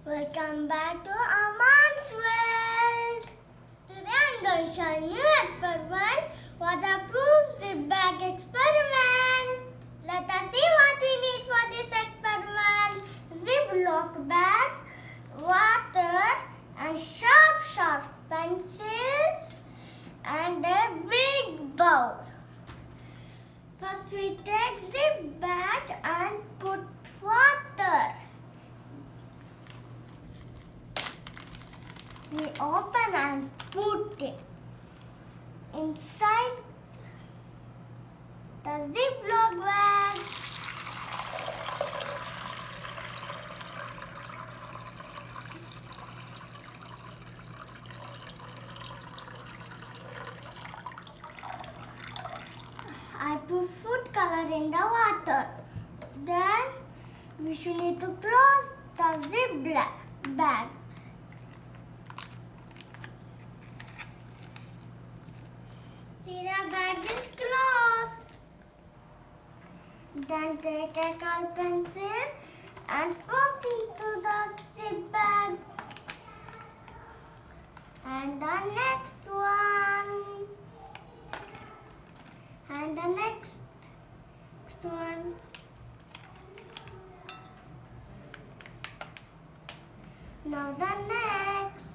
Welcome back to Aman's World. Today I'm going to show a new experiment, waterproof zip bag experiment. Let us see what we need for this experiment. Ziplock bag, water and sharp pencils and a big bowl. First we take zip bag and put water. We open and put it inside the Ziplock bag. I put food color in the water. Then we should need to close the zip bag. See, the bag is closed. Then take a color pencil and put into the zip bag. And the next one. And the next one. Now the next.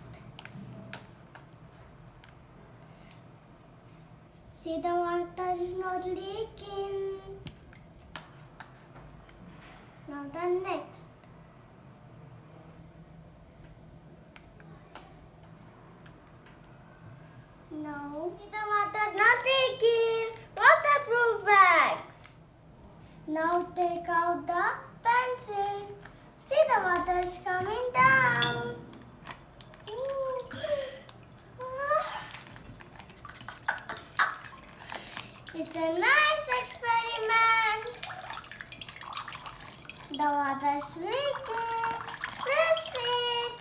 See, the water is not leaking. Now the next. No, see, the water not leaking. Waterproof bag. Now take out the pencil. See, the water is coming down. It's a nice experiment. The water is leaking. Press it.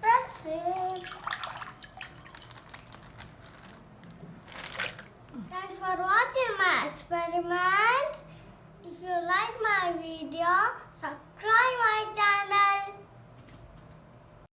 Press it. Thanks for watching my experiment. If you like my video, subscribe my channel.